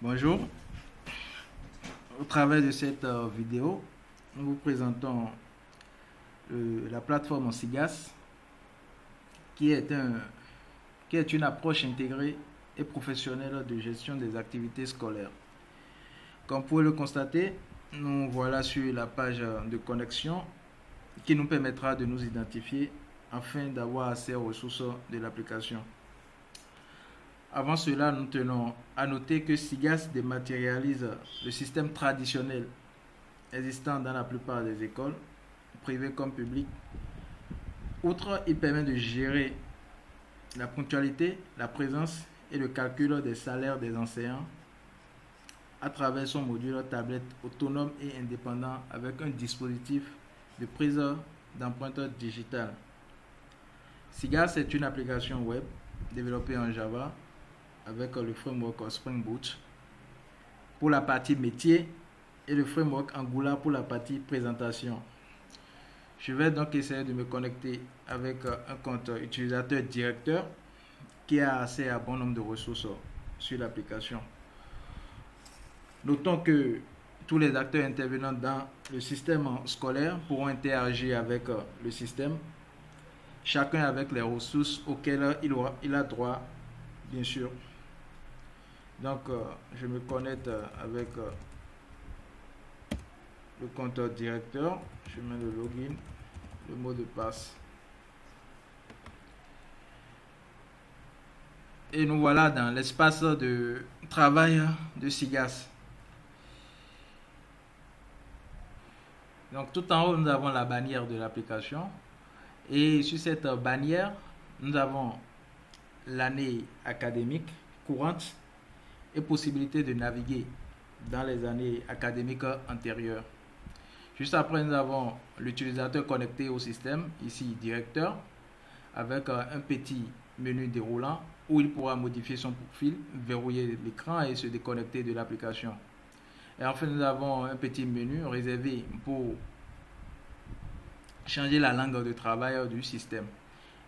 Bonjour, au travers de cette vidéo, nous vous présentons la plateforme SIGAS qui est, qui est une approche intégrée et professionnelle de gestion des activités scolaires. Comme vous pouvez le constater, nous voilà sur la page de connexion qui nous permettra de nous identifier afin d'avoir accès aux ressources de l'application. Avant cela, nous tenons à noter que SIGAS dématérialise le système traditionnel existant dans la plupart des écoles, privées comme publiques. Outre, il permet de gérer la ponctualité, la présence et le calcul des salaires des enseignants à travers son module tablette autonome et indépendant avec un dispositif de prise d'empreinte digitale. SIGAS est une application web développée en Java avec le framework Spring Boot pour la partie métier et le framework Angular pour la partie présentation. Je vais donc essayer de me connecter avec un compte utilisateur directeur qui a accès à bon nombre de ressources sur l'application. Notons que tous les acteurs intervenant dans le système scolaire pourront interagir avec le système, chacun avec les ressources auxquelles il a droit, bien sûr. Donc, je me connecte avec le compte directeur. Je mets le login, le mot de passe. Et nous voilà dans l'espace de travail de SIGAS. Donc, tout en haut, nous avons la bannière de l'application. Et sur cette bannière, nous avons l'année académique courante et possibilité de naviguer dans les années académiques antérieures. Juste après, nous avons l'utilisateur connecté au système, ici directeur, avec un petit menu déroulant où il pourra modifier son profil, verrouiller l'écran et se déconnecter de l'application. Et enfin, nous avons un petit menu réservé pour changer la langue de travail du système.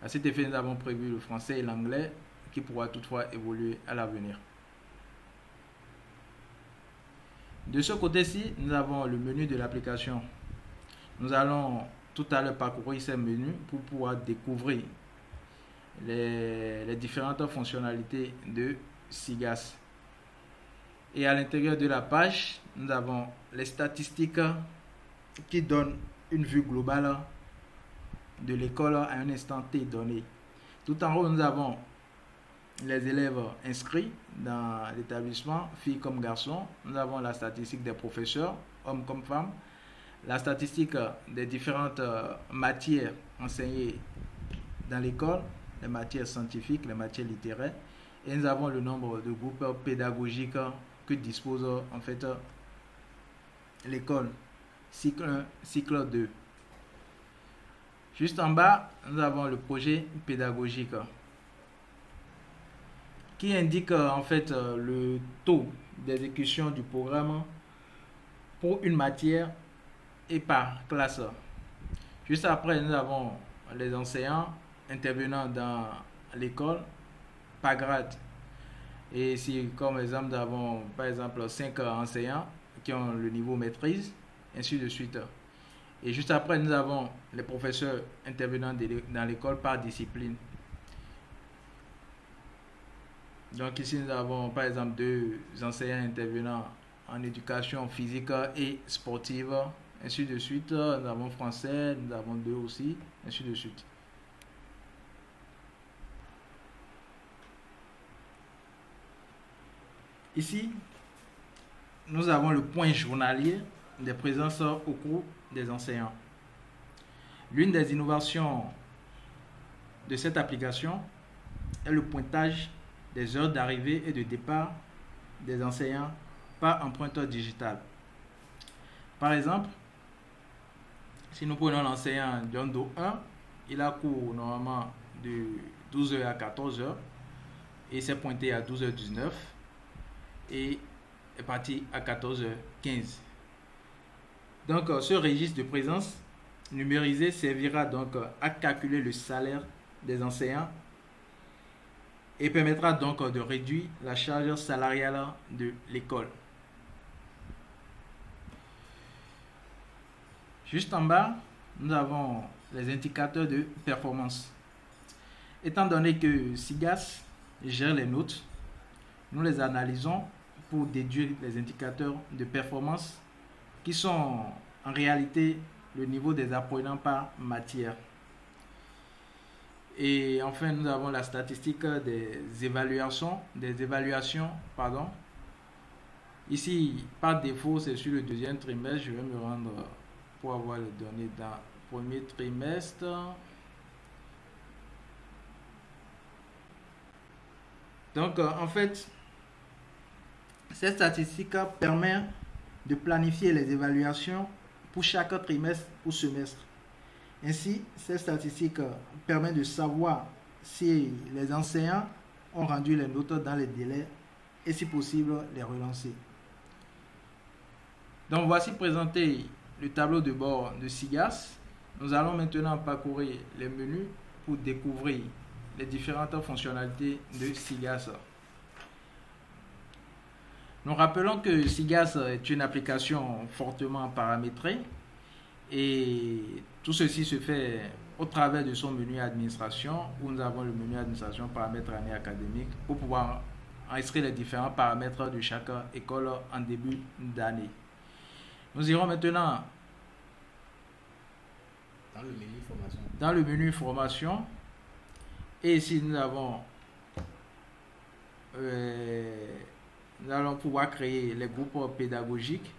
À cet effet, nous avons prévu le français et l'anglais qui pourra toutefois évoluer à l'avenir. De ce côté-ci, nous avons le menu de l'application. Nous allons tout à l'heure parcourir ces menus pour pouvoir découvrir les différentes fonctionnalités de SIGAS. Et à l'intérieur de la page, nous avons les statistiques qui donnent une vue globale de l'école à un instant T donné. Tout en haut, nous avons les élèves inscrits dans l'établissement, filles comme garçons. Nous avons la statistique des professeurs, hommes comme femmes, la statistique des différentes matières enseignées dans l'école, les matières scientifiques, les matières littéraires, et nous avons le nombre de groupes pédagogiques que dispose en fait l'école, cycle 1, cycle 2. Juste en bas, nous avons le projet pédagogique qui indique en fait le taux d'exécution du programme pour une matière et par classe. Juste après, nous avons les enseignants intervenant dans l'école par grade. Et si comme exemple, nous avons par exemple 5 enseignants qui ont le niveau maîtrise, ainsi de suite. Et juste après, nous avons les professeurs intervenant dans l'école par discipline. Donc ici, nous avons par exemple 2 enseignants intervenant en éducation physique et sportive, ainsi de suite. Nous avons français, nous avons 2 aussi, ainsi de suite. Ici, nous avons le point journalier des présences au cours des enseignants. L'une des innovations de cette application est le pointage des heures d'arrivée et de départ des enseignants par empreinte digitale. Par exemple, si nous prenons l'enseignant John Doe 1, il a cours normalement de 12h à 14h et s'est pointé à 12h19 et est parti à 14h15. Donc, ce registre de présence numérisé servira donc à calculer le salaire des enseignants et permettra donc de réduire la charge salariale de l'école. Juste en bas, nous avons les indicateurs de performance. Étant donné que SIGAS gère les notes, nous les analysons pour déduire les indicateurs de performance qui sont en réalité le niveau des apprenants par matière. Et enfin, nous avons la statistique des évaluations. Ici, par défaut, c'est sur le deuxième trimestre. Je vais me rendre pour avoir les données dans le premier trimestre. Donc, en fait, cette statistique permet de planifier les évaluations pour chaque trimestre ou semestre. Ainsi, cette statistique permet de savoir si les enseignants ont rendu les notes dans les délais et si possible les relancer. Donc voici présenté le tableau de bord de SIGAS. Nous allons maintenant parcourir les menus pour découvrir les différentes fonctionnalités de SIGAS. Nous rappelons que SIGAS est une application fortement paramétrée et tout ceci se fait au travers de son menu administration où nous avons le menu administration paramètres année académique pour pouvoir inscrire les différents paramètres de chaque école en début d'année. Nous irons maintenant dans le menu formation et ici nous avons nous allons pouvoir créer les groupes pédagogiques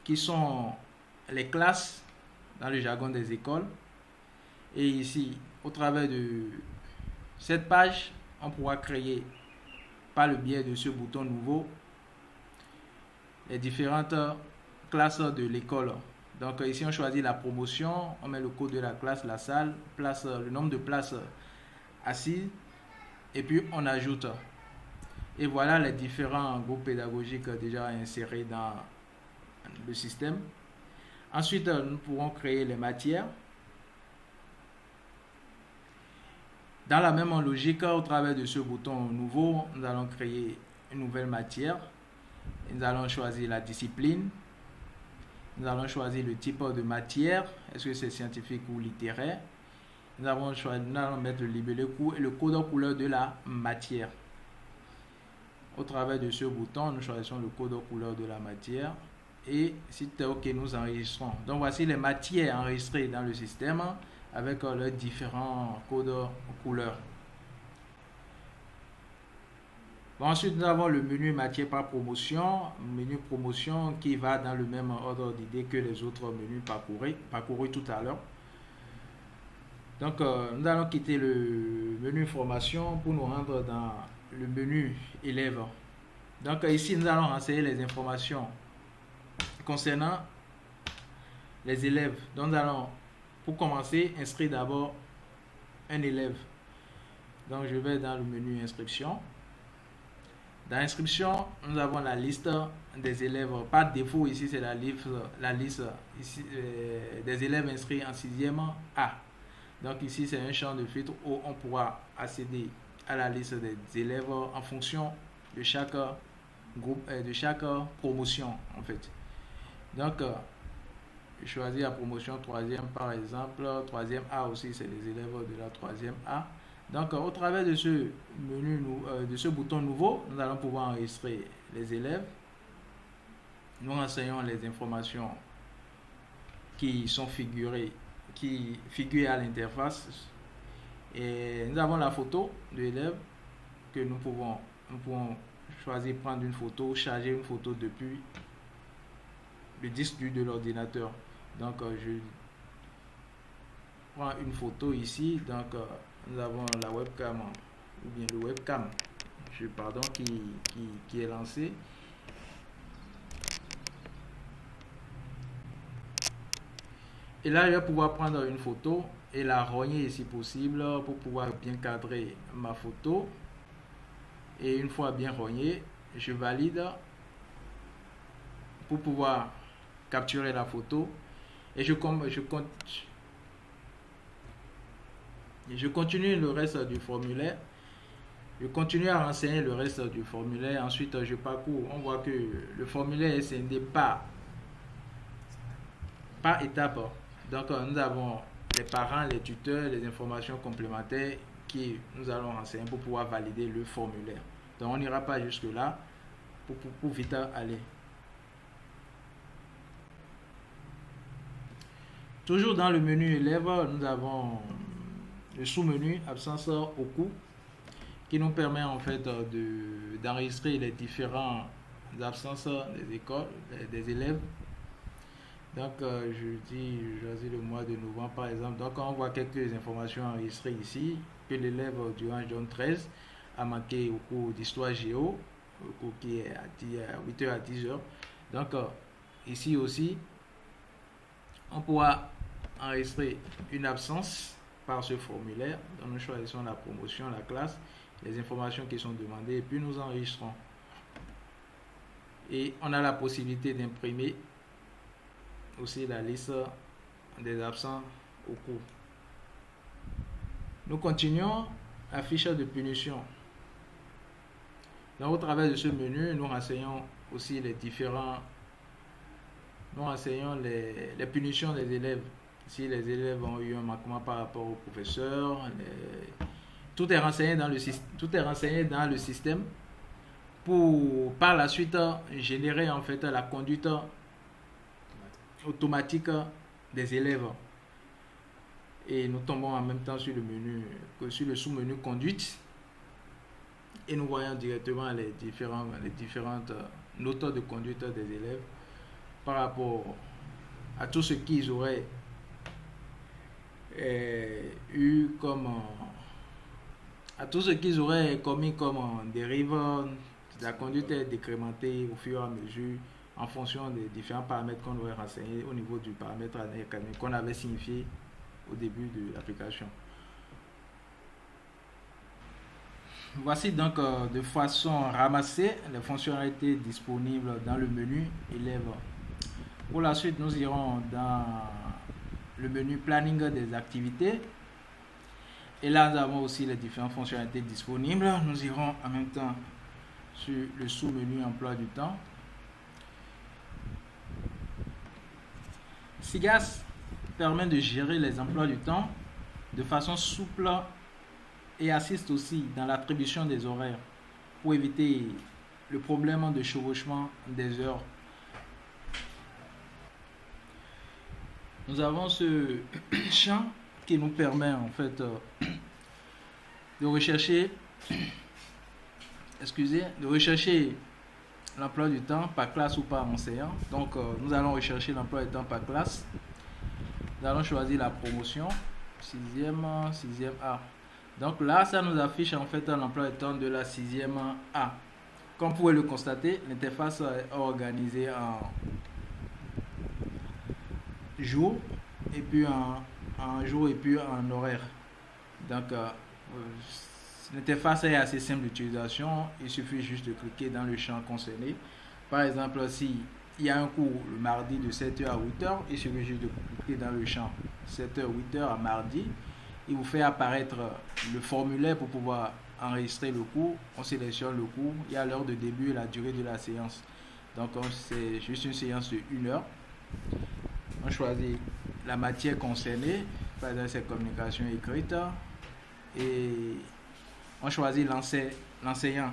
qui sont les classes dans le jargon des écoles. Et ici, au travers de cette page, on pourra créer par le biais de ce bouton nouveau les différentes classes de l'école. Donc ici, on choisit la promotion, on met le code de la classe, la salle, place, le nombre de places assises et puis on ajoute. Et voilà les différents groupes pédagogiques déjà insérés dans le système. Ensuite, nous pourrons créer les matières. Dans la même logique, au travers de ce bouton nouveau, nous allons créer une nouvelle matière. Nous allons choisir la discipline. Nous allons choisir le type de matière. Est-ce que c'est scientifique ou littéraire? Nous allons mettre le libellé court et le code couleur de la matière. Au travers de ce bouton, nous choisissons le code couleur de la matière. Et si c'est OK, nous enregistrons. Donc voici les matières enregistrées dans le système avec leurs différents codes couleurs. Bon, ensuite, nous avons le menu matière par promotion, menu promotion qui va dans le même ordre d'idée que les autres menus parcourus tout à l'heure. Donc, nous allons quitter le menu formation pour nous rendre dans le menu élève. Donc, ici, nous allons renseigner les informations concernant les élèves. Donc, nous allons, pour commencer, inscrire d'abord un élève. Donc, je vais dans le menu inscription. Dans l'inscription, nous avons la liste des élèves. Par défaut, ici, c'est la liste ici, des élèves inscrits en 6e A. Donc, ici, c'est un champ de filtre où on pourra accéder à la liste des élèves en fonction de chaque groupe, de chaque promotion, en fait. Donc, je choisis la promotion 3e, par exemple. 3e A aussi, c'est les élèves de la 3e A. Donc, au travers de ce menu, de ce bouton nouveau, nous allons pouvoir enregistrer les élèves. Nous renseignons les informations qui figurent à l'interface. Et nous avons la photo de l'élève que nous pouvons choisir prendre une photo, charger une photo depuis le disque dur de l'ordinateur. Donc, je prends une photo ici. Donc, nous avons la webcam ou bien le webcam qui est lancé. Et là, je vais pouvoir prendre une photo et la rogner si possible pour pouvoir bien cadrer ma photo. Et une fois bien rognée, je valide pour pouvoir capturer la photo. Et je continue le reste du formulaire. Je continue à renseigner le reste du formulaire. Ensuite, je parcours. On voit que le formulaire est scindé par étape. Donc, nous avons les parents, les tuteurs, les informations complémentaires qui nous allons renseigner pour pouvoir valider le formulaire. Donc, on n'ira pas jusque-là pour vite aller. Toujours dans le menu élève, nous avons le sous-menu absence au cours qui nous permet en fait d'enregistrer les différentes absences des écoles, des élèves. Donc, je choisis le mois de novembre par exemple. Donc, on voit quelques informations enregistrées ici. Que l'élève durant John 13 a manqué au cours d'histoire géo, au cours qui est à 8h à 10h. Donc, ici aussi, on pourra enregistrer une absence par ce formulaire. Donc, nous choisissons la promotion, la classe, les informations qui sont demandées et puis nous enregistrons. Et on a la possibilité d'imprimer aussi la liste des absents au cours. Nous continuons la fiche de punition. Donc, au travers de ce menu, nous renseignons aussi les différents. Nous renseignons les punitions des élèves. Si les élèves ont eu un manquement par rapport au professeur, tout est renseigné dans le système pour par la suite générer en fait la conduite automatique des élèves. Et nous tombons en même temps sur le sous-menu conduite et nous voyons directement les différentes notes de conduite des élèves par rapport à tout ce qu'ils auraient eu comme à tout ce qu'ils auraient commis comme dérive. La conduite est décrémentée au fur et à mesure en fonction des différents paramètres qu'on aurait renseignés au niveau du paramètre académique qu'on avait signifié au début de l'application. Voici donc de façon ramassée les fonctionnalités disponibles dans le menu élève. Pour la suite, nous irons dans le menu planning des activités. Et là, nous avons aussi les différentes fonctionnalités disponibles. Nous irons en même temps sur le sous-menu emploi du temps. SIGAS permet de gérer les emplois du temps de façon souple et assiste aussi dans l'attribution des horaires pour éviter le problème de chevauchement des heures. Nous avons ce champ qui nous permet en fait de rechercher l'emploi du temps par classe ou par enseignant. Donc nous allons rechercher l'emploi du temps par classe. Nous allons choisir la promotion 6e A. Donc là, ça nous affiche en fait l'emploi du temps de la 6e A. Comme vous pouvez le constater, l'interface est organisée en jour et puis en jour et puis en horaire. Donc l'interface est assez simple d'utilisation. Il suffit juste de cliquer dans le champ concerné. Par exemple, si il y a un cours le mardi de 7h à 8h, il suffit juste de cliquer dans le champ 7h, 8h à mardi. Il vous fait apparaître le formulaire pour pouvoir enregistrer le cours. On sélectionne le cours, il y a l'heure de début et la durée de la séance. Donc c'est juste une séance de 1 heure. On choisit la matière concernée, par exemple c'est communication écrite, et on choisit l'enseignant.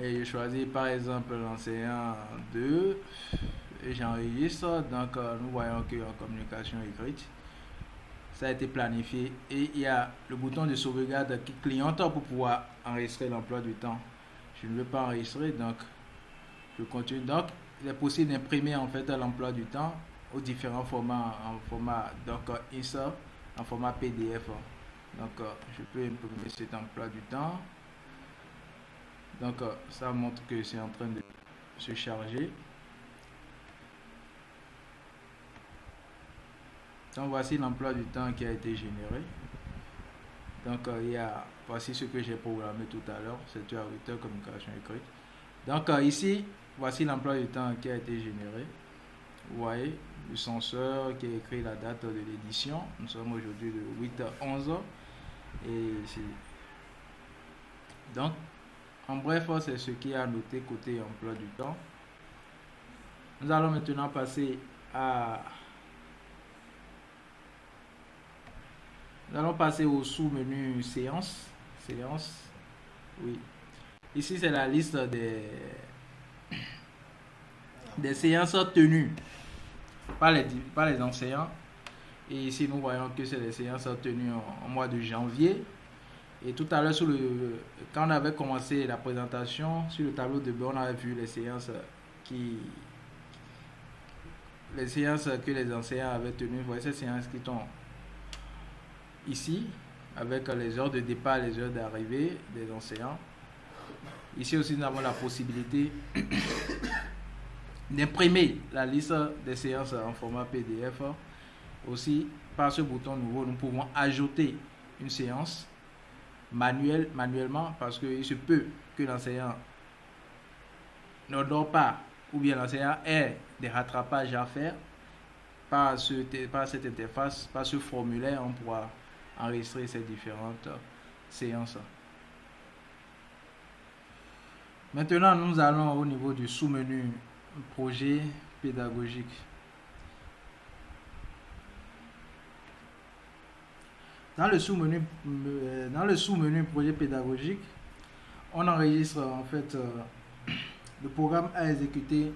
Et je choisis par exemple l'enseignant 2 et j'enregistre. Donc nous voyons qu'en communication écrite, ça a été planifié et il y a le bouton de sauvegarde qui clignote pour pouvoir enregistrer l'emploi du temps. Je ne veux pas enregistrer, donc je continue. Donc il est possible d'imprimer en fait l'emploi du temps aux différents formats, en format donc ISA, en format PDF. Donc je peux imprimer cet emploi du temps. Donc ça montre que c'est en train de se charger. Donc voici l'emploi du temps qui a été généré. Donc voici ce que j'ai programmé tout à l'heure, 7h à 8h, communication écrite. Donc ici, voici l'emploi du temps qui a été généré. Vous voyez le censeur qui a écrit la date de l'édition. Nous sommes aujourd'hui le 8-11. Et donc, en bref, c'est ce qui est à noter côté emploi du temps. Nous allons maintenant passer au sous-menu séance. Séance, oui. Ici, c'est la liste des séances tenues par les enseignants. Et ici, nous voyons que c'est les séances tenues en mois de janvier. Et tout à l'heure, quand on avait commencé la présentation, sur le tableau de bord, on avait vu les séances que les enseignants avaient tenues. Vous voyez ces séances qui sont ici, avec les heures de départ, les heures d'arrivée des enseignants. Ici aussi, nous avons la possibilité d'imprimer la liste des séances en format PDF. Aussi, par ce bouton nouveau, nous pouvons ajouter une séance manuellement, parce qu'il se peut que l'enseignant ne dort pas, ou bien l'enseignant ait des rattrapages à faire. Par cette interface, par ce formulaire, on pourra enregistrer ces différentes séances. Maintenant, nous allons au niveau du sous-menu projet pédagogique. Dans le sous-menu projet pédagogique, on enregistre en fait le programme à exécuter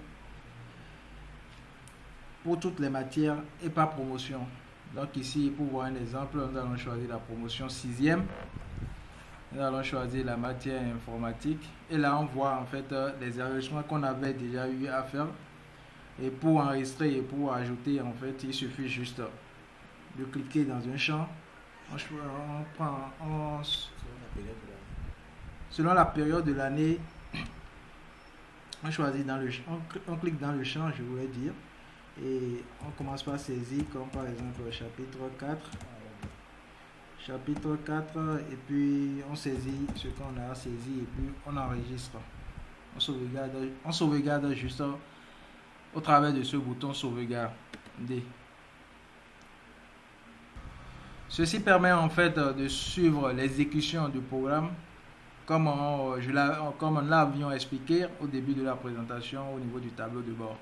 pour toutes les matières et par promotion. Donc ici, pour voir un exemple, nous allons choisir la promotion 6e. Nous allons choisir la matière informatique. Et là, on voit en fait les enregistrements qu'on avait déjà eu à faire. Et pour enregistrer et pour ajouter, en fait, il suffit juste de cliquer dans un champ. Selon la période de l'année, on choisit on clique dans le champ, je voulais dire, et on commence par saisir, comme par exemple chapitre 4. Chapitre 4, et puis on saisit ce qu'on a saisi, et puis on enregistre. On sauvegarde juste au travers de ce bouton sauvegarder. Ceci permet en fait de suivre l'exécution du programme comme nous l'avions expliqué au début de la présentation au niveau du tableau de bord.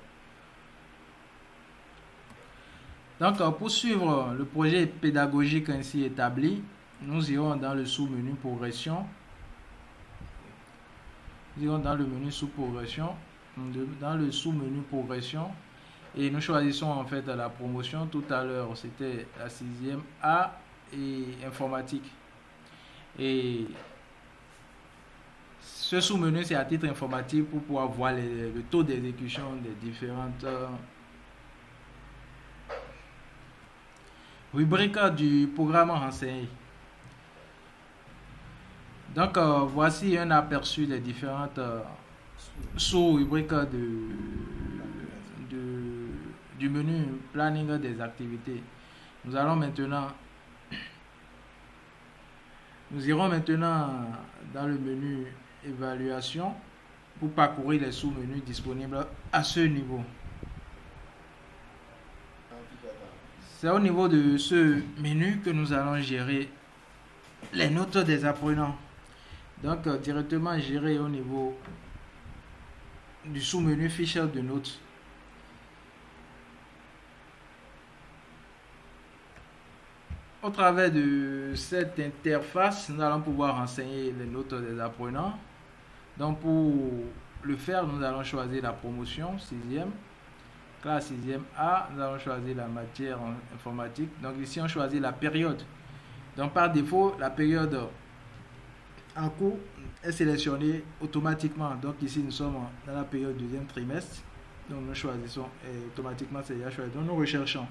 Donc pour suivre le projet pédagogique ainsi établi, nous irons dans le sous-menu progression. Nous irons dans le menu sous-progression, dans le sous-menu progression, et nous choisissons en fait la promotion. Tout à l'heure, c'était la 6e A et informatique. Et ce sous-menu, c'est à titre informatique pour pouvoir voir le taux d'exécution des différentes rubriques du programme renseigné. Donc, voici un aperçu des différentes sous-rubriques du menu planning des activités. Nous irons maintenant dans le menu évaluation pour parcourir les sous-menus disponibles à ce niveau. C'est au niveau de ce menu que nous allons gérer les notes des apprenants. Donc, directement gérer au niveau du sous-menu fiche de notes. Au travers de cette interface, nous allons pouvoir renseigner les notes des apprenants. Donc, pour le faire, nous allons choisir la promotion 6e, classe 6e A. Nous allons choisir la matière informatique. Donc, ici, on choisit la période. Donc, par défaut, la période en cours est sélectionnée automatiquement. Donc, ici, nous sommes dans la période du 2e trimestre. Donc, nous choisissons et automatiquement, c'est déjà choisi. Donc, nous recherchons.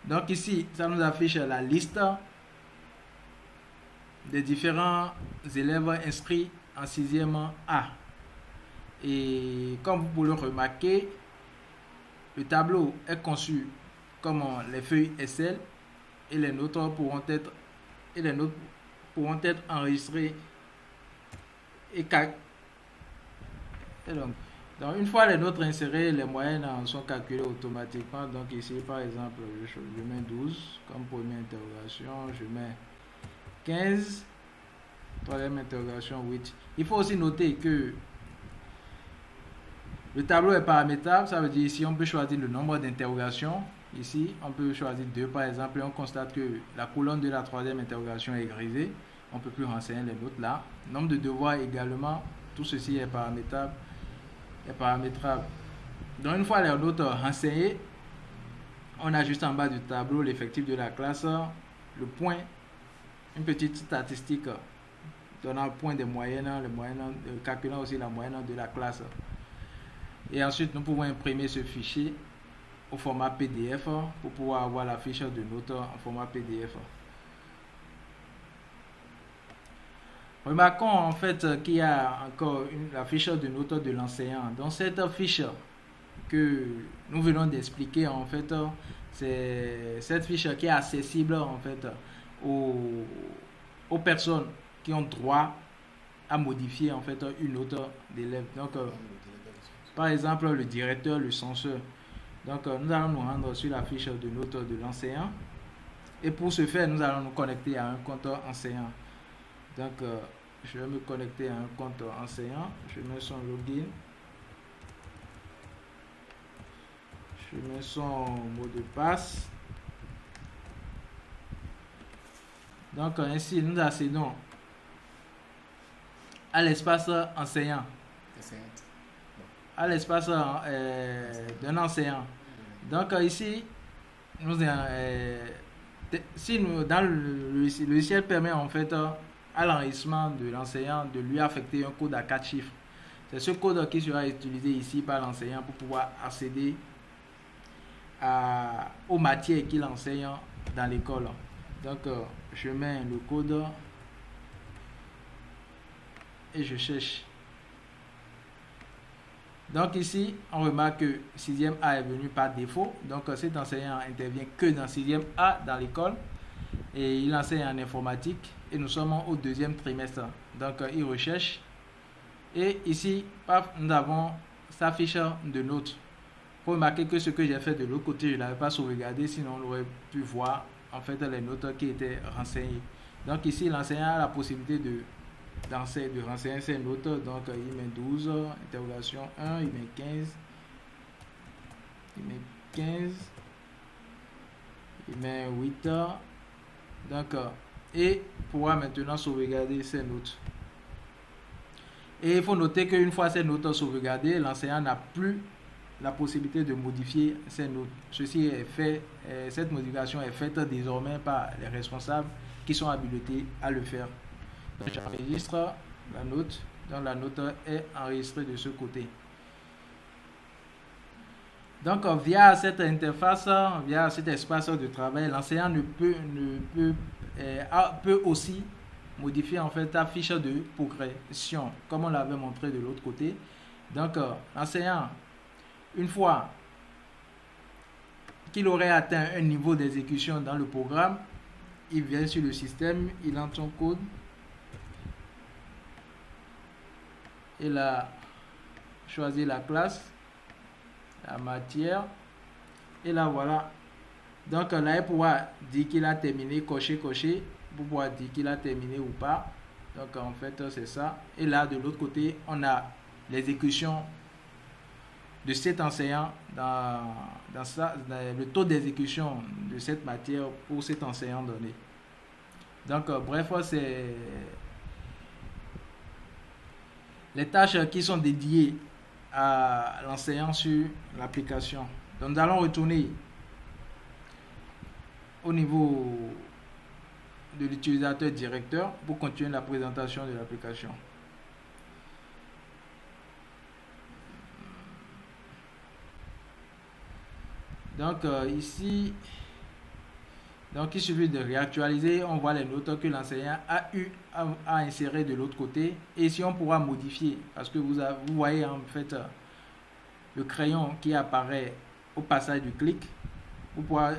Donc ici, ça nous affiche la liste des différents élèves inscrits en 6e A. Et comme vous pouvez le remarquer, le tableau est conçu comme les feuilles Excel et les notes pourront être enregistrées Donc, une fois les notes insérées, les moyennes sont calculées automatiquement. Donc, ici, par exemple, je mets 12 comme première interrogation. Je mets 15. Troisième interrogation, 8. Il faut aussi noter que le tableau est paramétrable. Ça veut dire ici, on peut choisir le nombre d'interrogations. Ici, on peut choisir 2 par exemple. Et on constate que la colonne de la troisième interrogation est grisée. On ne peut plus renseigner les notes là. Nombre de devoirs également. Tout ceci est paramétrable. Donc une fois les notes renseignées, on a juste en bas du tableau l'effectif de la classe, le point, une petite statistique donnant le point des moyennes, calculant aussi la moyenne de la classe. Et ensuite nous pouvons imprimer ce fichier au format PDF pour pouvoir avoir la fiche de notes en format PDF. Remarquons en fait qu'il y a encore la fiche de notes de l'enseignant. Dans cette fiche que nous venons d'expliquer, en fait, c'est cette fiche qui est accessible en fait aux personnes qui ont droit à modifier en fait une note d'élève. Donc, par exemple, le directeur, le censeur. Donc, nous allons nous rendre sur la fiche de notes de l'enseignant. Et pour ce faire, nous allons nous connecter à un compte enseignant. Donc, je vais me connecter à un compte enseignant. Je mets son login. Je mets son mot de passe. Donc, ainsi, nous accédons à l'espace enseignant. À l'espace d'un enseignant. Donc, ici, si nous, dans le logiciel permet en fait à l'enregistrement de l'enseignant de lui affecter un code à 4 chiffres. C'est ce code qui sera utilisé ici par l'enseignant pour pouvoir accéder aux matières qu'il enseigne dans l'école. Donc, je mets le code et je cherche. Donc ici, on remarque que 6e A est venu par défaut. Donc cet enseignant intervient que dans 6e A dans l'école. Et il enseigne en informatique. Et nous sommes au 2e trimestre. Donc il recherche. Et ici, nous avons sa fiche de notes. Il faut remarquer que ce que j'ai fait de l'autre côté, je ne l'avais pas sauvegardé. Sinon, on aurait pu voir en fait les notes qui étaient renseignées. Donc ici, l'enseignant a la possibilité de renseigner ses notes. Donc il met 12, interrogation 1, il met 15, il met 8, donc et pourra maintenant sauvegarder ses notes. Et il faut noter qu'une fois ces notes sauvegardées, l'enseignant n'a plus la possibilité de modifier ces notes. Ceci est fait, cette modification est faite désormais par les responsables qui sont habilités à le faire. Donc j'enregistre la note, donc la note est enregistrée de ce côté. Donc via cette interface, via cet espace de travail, l'enseignant peut aussi modifier en fait la fiche de progression, comme on l'avait montré de l'autre côté. Donc l'enseignant, une fois qu'il aurait atteint un niveau d'exécution dans le programme, il vient sur le système, il entre son code. Il a choisi la classe, la matière, et là voilà. Donc là, il pourra dire qu'il a terminé, cocher, pour pouvoir dire qu'il a terminé ou pas. Donc en fait, c'est ça. Et là, de l'autre côté, on a l'exécution de cet enseignant dans le taux d'exécution de cette matière pour cet enseignant donné. Donc bref, c'est les tâches qui sont dédiées à l'enseignant sur l'application. Donc nous allons retourner au niveau de l'utilisateur directeur pour continuer la présentation de l'application. Donc ici, donc il suffit de réactualiser, on voit les notes que l'enseignant a eu à insérer de l'autre côté. Et ici on pourra modifier, parce que vous voyez en fait le crayon qui apparaît au passage du clic. Vous pourrez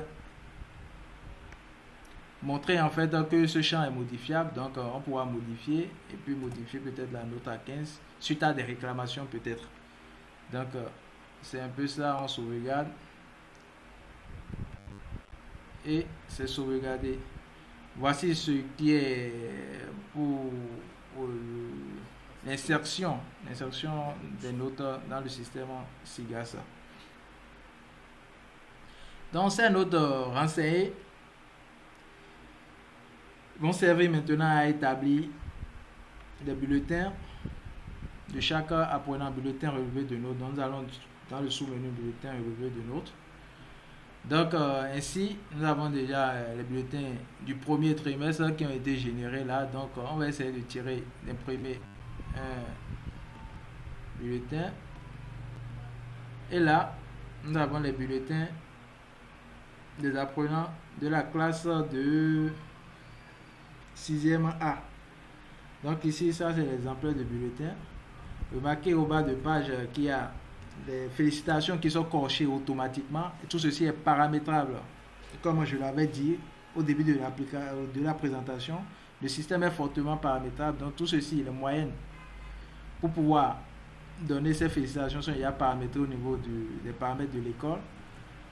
montrer en fait que ce champ est modifiable. Donc on pourra modifier et puis modifier peut-être la note à 15 suite à des réclamations peut-être. Donc, c'est un peu ça, on sauvegarde. Et c'est sauvegardé. Voici ce qui est pour l'insertion des notes dans le système SIGAS. Donc, ces notes renseignées vont servir maintenant à établir les bulletins de chaque apprenant, bulletin relevé de notes. Donc, nous allons dans le sous-menu bulletin relevé de notes. Donc, ainsi, nous avons déjà les bulletins du premier trimestre qui ont été générés là. Donc, on va essayer de tirer, d'imprimer un bulletin. Et là, nous avons les bulletins des apprenants de la classe de 6e A. Donc, ici, ça, c'est l'exemplaire de bulletin. Remarquez au bas de page qu'il y a des félicitations qui sont cochées automatiquement. Et tout ceci est paramétrable. Comme je l'avais dit au début de la présentation, le système est fortement paramétrable. Donc tout ceci, les moyennes, pour pouvoir donner ces félicitations, sont déjà paramétrées au niveau des paramètres de l'école.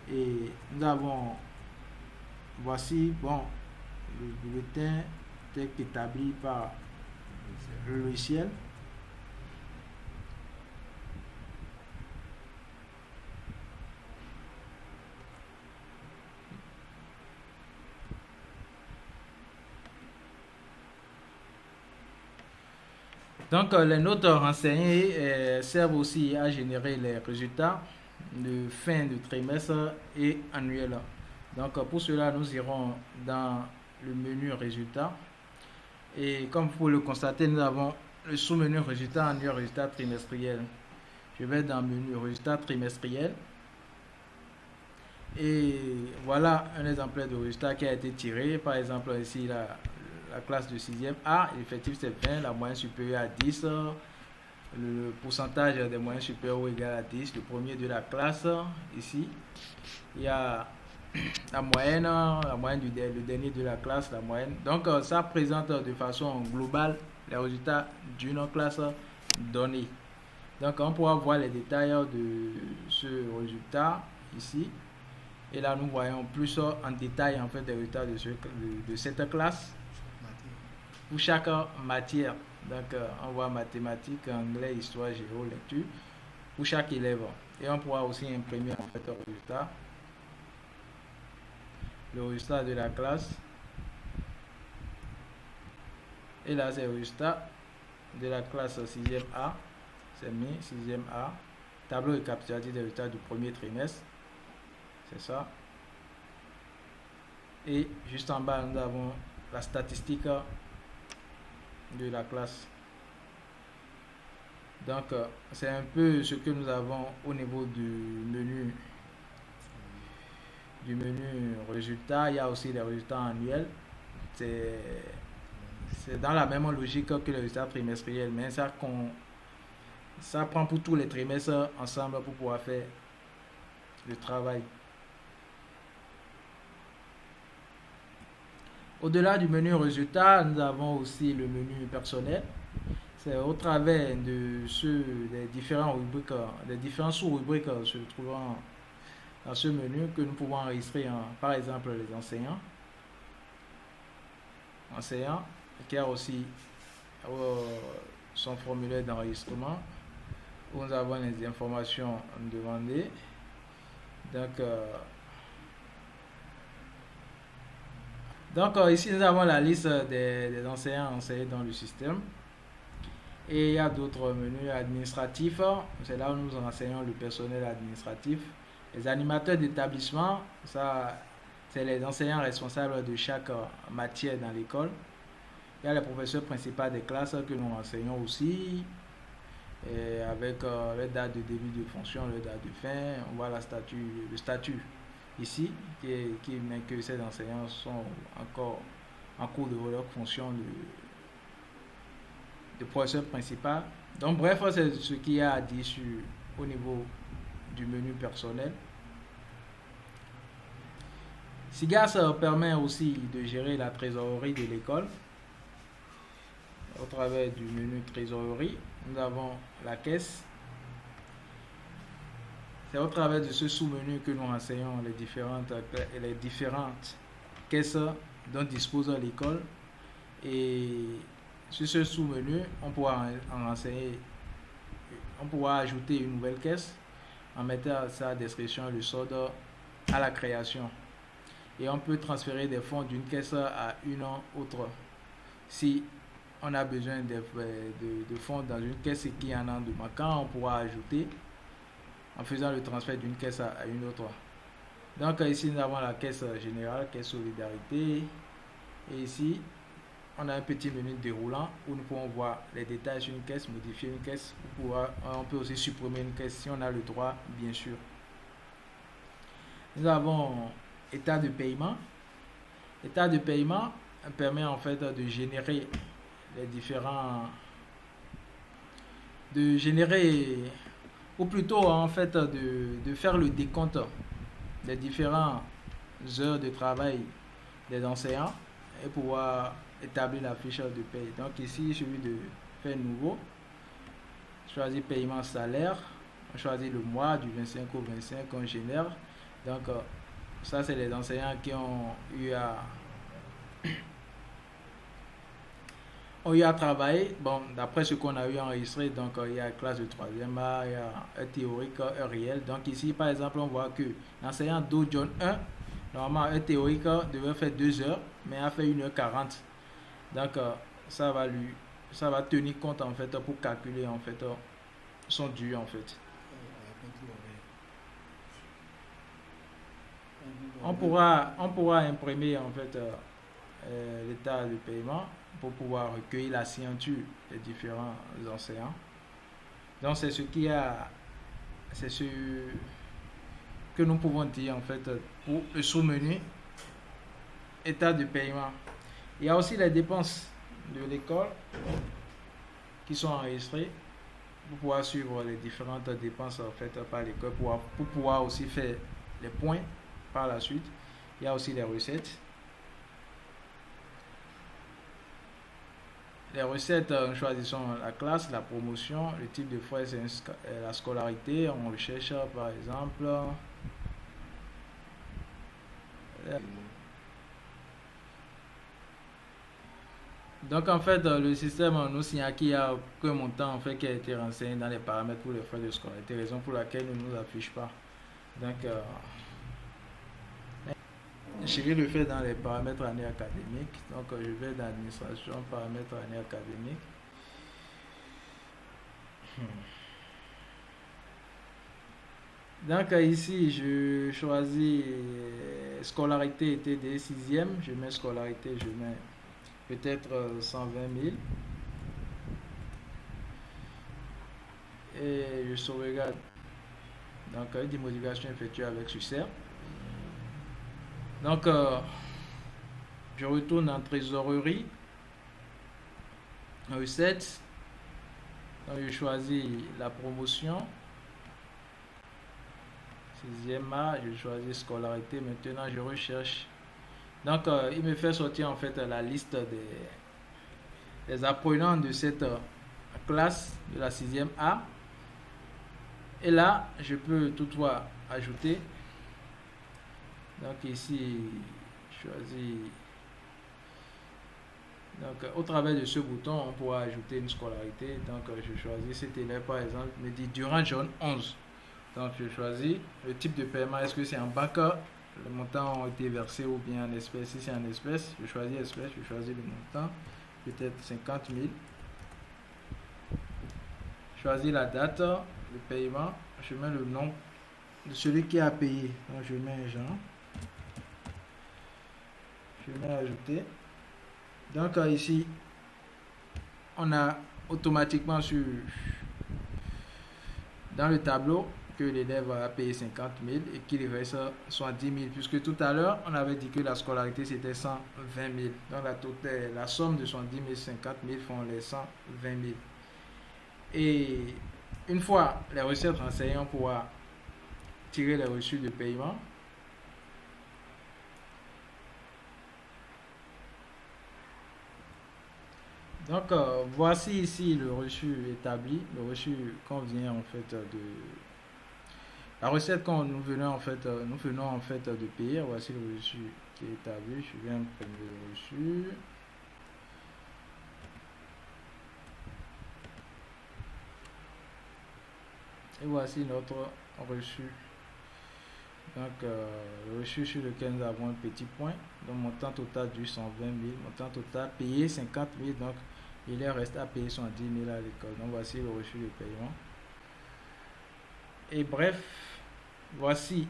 Et nous avons, voici, bon, le bulletin tel qu'établi par le logiciel. Donc, les notes renseignées servent aussi à générer les résultats de fin de trimestre et annuel. Donc, pour cela, nous irons dans le menu résultats. Et comme vous pouvez le constater, nous avons le sous-menu résultats annuel, résultats trimestriels. Je vais dans le menu résultats trimestriels. Et voilà un exemplaire de résultat qui a été tiré. Par exemple, ici, la classe de 6e A, l'effectif c'est 20, la moyenne supérieure à 10, le pourcentage des moyennes supérieures ou égal à 10, le premier de la classe, ici, il y a la moyenne le dernier de la classe, la moyenne. Donc ça présente de façon globale les résultats d'une classe donnée. Donc on pourra voir les détails de ce résultat ici. Et là nous voyons plus en détail en fait les résultats de cette classe. Pour chaque matière, donc on voit mathématiques, anglais, histoire, géo, lecture, pour chaque élève. Et on pourra aussi imprimer en fait le résultat de la classe. Et là c'est le résultat de la classe 6e A, c'est mis 6e A, tableau récapitulatif des résultats du premier trimestre, c'est ça. Et juste en bas nous avons la statistique de la classe. Donc c'est un peu ce que nous avons au niveau du menu résultats. Il y a aussi les résultats annuels. C'est dans la même logique que les résultats trimestriels, mais ça prend pour tous les trimestres ensemble pour pouvoir faire le travail. Au-delà du menu résultats, nous avons aussi le menu personnel. C'est au travers des différents sous-rubriques se trouvant dans ce menu que nous pouvons enregistrer, par exemple, les enseignants qui a aussi son formulaire d'enregistrement où nous avons les informations demandées. Donc ici nous avons la liste des enseignants enseignés dans le système. Et il y a d'autres menus administratifs. C'est là où nous enseignons le personnel administratif. Les animateurs d'établissement, ça c'est les enseignants responsables de chaque matière dans l'école. Il y a les professeurs principaux des classes que nous enseignons aussi, et avec leur date de début de fonction, leur date de fin. On voit le statut ici qui met que ces enseignants sont encore en cours de leur fonction de professeur principal. Donc bref, c'est ce qu'il y a à dire au niveau du menu personnel. SIGAS permet aussi de gérer la trésorerie de l'école. Au travers du menu trésorerie, nous avons la caisse C'est au travers de ce sous-menu que nous renseignons les différentes caisses dont dispose l'école. Et sur ce sous-menu, on pourra en renseigner, on pourra ajouter une nouvelle caisse en mettant sa description le solde à la création. Et on peut transférer des fonds d'une caisse à une autre. Si on a besoin de fonds dans une caisse et qu'il y en a de manquant, on pourra ajouter en faisant le transfert d'une caisse à une autre. Donc ici nous avons la caisse générale, caisse solidarité, et ici on a un petit menu déroulant où nous pouvons voir les détails sur une caisse, modifier une caisse, on peut aussi supprimer une caisse si on a le droit, bien sûr. Nous avons état de paiement. État de paiement permet en fait de générer ou plutôt en fait de faire le décompte des différentes heures de travail des enseignants et pouvoir établir la fiche de paye. Donc ici, il suffit de faire nouveau, choisir paiement salaire, on choisit le mois du 25 au 25 qu'on génère. Donc ça, c'est les enseignants qui ont eu à travailler. Bon, d'après ce qu'on a eu enregistré, donc il y a classe de 3e A, il y a un théorique, un réel. Donc ici, par exemple, on voit que l'enseignant Do John 1, normalement, un théorique devait faire 2 heures, mais a fait 1h40. Donc ça va tenir compte en fait pour calculer en fait son dû en fait. On pourra imprimer en fait l'état de paiement pour pouvoir recueillir la signature des différents enseignants. Donc c'est ce que nous pouvons dire en fait pour le sous-menu état de paiement. Il y a aussi les dépenses de l'école qui sont enregistrées pour pouvoir suivre les différentes dépenses faites par l'école, pour pouvoir aussi faire les points par la suite. Il y a aussi les recettes. Les recettes, nous choisissons la classe, la promotion, le type de frais, c'est la scolarité. On recherche par exemple donc en fait le système nous signale qu'il y a qu'un montant en fait qui a été renseigné dans les paramètres pour les frais de scolarité, raison pour laquelle il ne nous affiche pas. Donc je vais le faire dans les paramètres année académique. Donc je vais dans l'administration, paramètres année académique. Donc ici je choisis scolarité TD 6e, je mets scolarité, je mets peut-être 120 000 et je sauvegarde. Donc une démodification effectuée avec succès. Donc je retourne en trésorerie, recettes. Donc je choisis la promotion 6e A, je choisis scolarité. Maintenant je recherche. Donc il me fait sortir en fait la liste des apprenants de cette classe de la 6e A. Et là je peux toutefois ajouter. Donc ici je choisis. Donc au travers de ce bouton on pourra ajouter une scolarité. Donc je choisis cet élève par exemple, me dit durant jaune 11. Donc je choisis le type de paiement, est-ce que c'est en banque, les montants ont été versés ou bien en espèces. Si c'est en espèces, je choisis espèces, je choisis le montant, peut-être 50 000. Je choisis la date, le paiement, je mets le nom de celui qui a payé. Donc je mets Jean, je mets ajouter. Donc ici on a automatiquement dans le tableau que l'élève a payé 50 000 et qu'il reste 70 000, puisque tout à l'heure on avait dit que la scolarité c'était 120 000. Donc la somme de 70 000 50 000 font les 120 000. Et une fois les recettes renseignées, on pourra tirer les reçus de paiement. Donc voici ici le reçu établi, le reçu qu'on vient en fait La recette quand nous venons en fait, de payer. Voici le reçu qui est établi. Je viens prendre le reçu. Et voici notre reçu. Donc, le reçu sur lequel nous avons un petit point. Donc, montant total du 120 000. Montant total payé 50 000. Donc, il reste à payer 110 000 à l'école. Donc, voici le reçu de paiement. Et bref, voici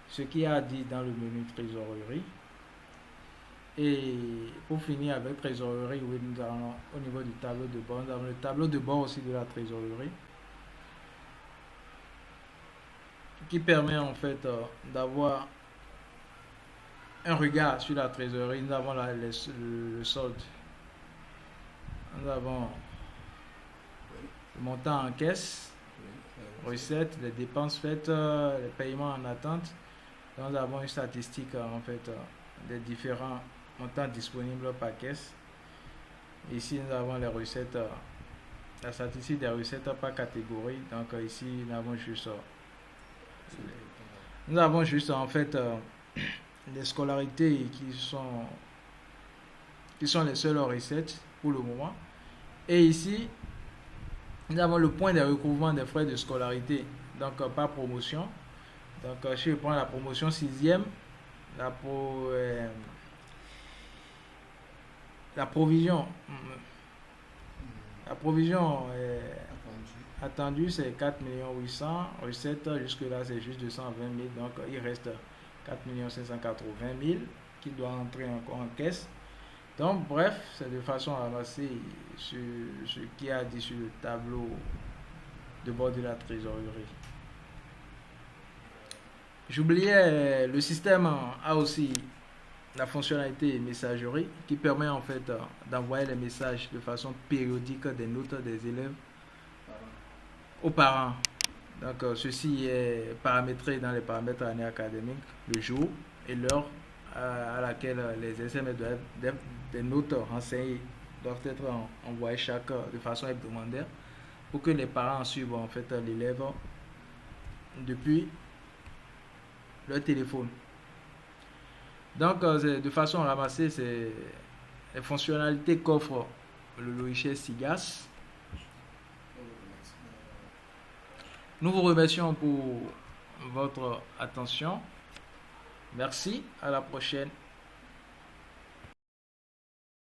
ce qu'il y a dit dans le menu trésorerie. Et pour finir avec trésorerie, oui, nous allons au niveau du tableau de bord. Nous avons le tableau de bord aussi de la trésorerie, qui permet en fait d'avoir un regard sur la trésorerie. Nous avons le solde. Nous avons le montant en caisse, recettes, les dépenses faites, les paiements en attente. Donc, nous avons une statistique en fait des différents montants disponibles par caisse. Ici, nous avons les recettes, la statistique des recettes par catégorie. Donc, ici, nous avons juste en fait les scolarités qui sont les seules recettes pour le moment. Et ici, nous avons le point de recouvrement des frais de scolarité, donc par promotion. Donc, si je prends la promotion 6e, la provision attendue, c'est 4 800 000. Recettes, jusque-là, c'est juste 220 000. Donc, il reste 4 580 000 qui doit entrer encore en caisse. Donc, bref, c'est de façon à ramasser ce qui a dit sur le tableau de bord de la trésorerie. J'oubliais, le système a aussi la fonctionnalité messagerie qui permet en fait d'envoyer les messages de façon périodique des notes des élèves aux parents. Donc, ceci est paramétré dans les paramètres année académique, le jour et l'heure à laquelle les SMS des notes renseignées doivent être envoyées de façon hebdomadaire pour que les parents suivent en fait l'élève depuis leur téléphone. Donc, de façon à ramasser les fonctionnalités qu'offre le logiciel SIGAS. Nous vous remercions pour votre attention. Merci, à la prochaine.